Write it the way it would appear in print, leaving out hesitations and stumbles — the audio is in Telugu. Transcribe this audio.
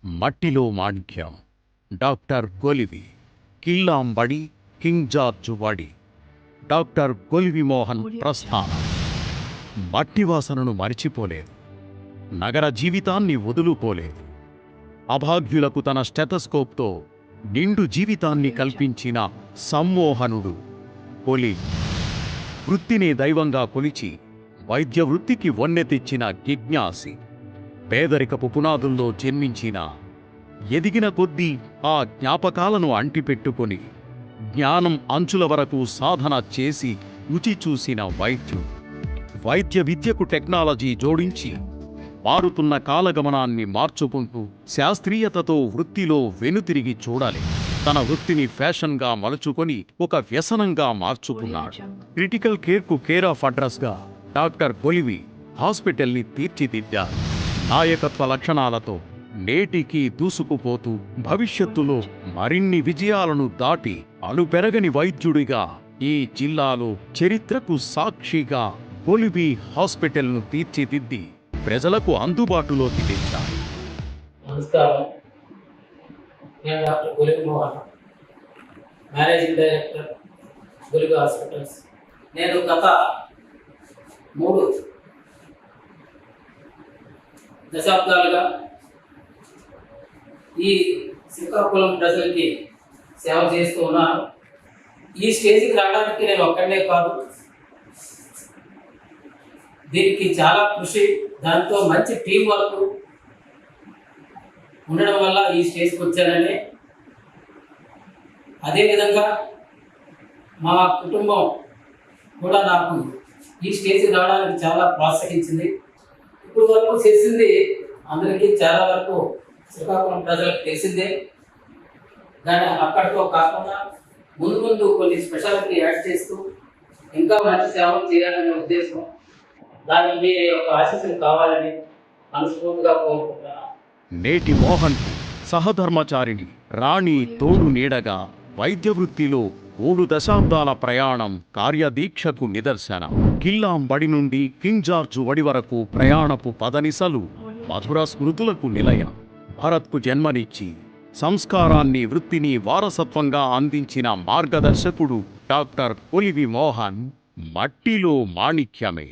మట్టిలో మాణిక్యం. డాక్టర్ కొలివి. కిల్లాంబడి కింగ్ జార్జ్ వడి. డాక్టర్ కొలివి మోహన్ ప్రస్థానం. మట్టి వాసనను మరిచిపోలేదు. నగర జీవితాన్ని వదులుకోలేదు. అభాగ్యులకు తన స్టెథస్కోప్తో నిండు జీవితాన్ని కల్పించిన సమ్మోహనుడు కొలి. వృత్తిని దైవంగా కొలిచి వైద్య వృత్తికి వన్నె తెచ్చిన జిజ్ఞాసి. పేదరికపు పునాదుల్లో జన్మించిన ఎదిగిన కొద్దీ ఆ జ్ఞాపకాలను అంటిపెట్టుకొని జ్ఞానం అంచుల వరకు సాధన చేసి రుచి చూసిన వైద్యుడు. వైద్య విద్యకు టెక్నాలజీ జోడించి మారుతున్న కాలగమనాన్ని మార్చుకుంటూ శాస్త్రీయతతో వృత్తిలో వెనుతిరిగి చూడాలి. తన వృత్తిని ఫ్యాషన్గా మలుచుకొని ఒక వ్యసనంగా మార్చుకున్నాడు. Critical కేర్కు care of అడ్రస్గా doctor Kolivi హాస్పిటల్ని తీర్చిదిద్దారు. నాయకత్వ లక్షణాలతో నేటికి దూసుకుపోతూ భవిష్యత్తులో మరిన్ని విజయాలను దాటి అలుపెరగని వైద్యుడిగా ఈ జిల్లాలో చరిత్రకు సాక్షిగా కొలివి హాస్పిటల్ను తీర్చిదిద్ది ప్రజలకు అందుబాటులోకి తెచ్చారు. నమస్కారం. నేను doctor Kolivi Mohan, managing director Kolivi hospitals. నేను గత 3 దశాబ్దాలుగా ఈ శ్రీకాకుళం ప్రజలకి సేవ చేస్తూ ఉన్నాను. ఈ స్టేజ్కి రావడానికి నేను ఒక్కడే కాదు, దీనికి చాలా కృషి, దాంతో మంచి టీం వర్క్ ఉండడం వల్ల ఈ స్టేజ్కి వచ్చానని, అదేవిధంగా మా కుటుంబం కూడా నాకు ఈ స్టేజ్కి రావడానికి చాలా ప్రోత్సహించింది. ఇప్పుడు వరకు చేసింది అందరికీ చాలా వరకు శ్రీకాకుళం ప్రజలకు తెలిసిందే, కానీ అక్కడితో కాకుండా ముందు ముందు కొన్ని స్పెషాలిటీ యాడ్ చేస్తూ ఇంకా మంచి సేవలు చేయాలనే ఉద్దేశం. దానికి మీ యొక్క ఆశీస్సులు కావాలని మనస్ఫూర్తిగా కోరుకుంటున్నాను. నేటి మోహన్ సహధర్మచారిణి రాణి తోడు నీడగా వైద్య వృత్తిలో 3 దశాబ్దాల ప్రయాణం కార్యదీక్షకు నిదర్శనం. కిల్లాంబడి నుండి కింగ్ జార్జ్ వడి వరకు ప్రయాణపు పదనిసలు మధుర స్మృతులకు నిలయం. భరత్కు జన్మనిచ్చి సంస్కారాన్ని వృత్తిని వారసత్వంగా అందించిన మార్గదర్శకుడు డాక్టర్ కొలివి మోహన్ మట్టిలో మాణిక్యమే.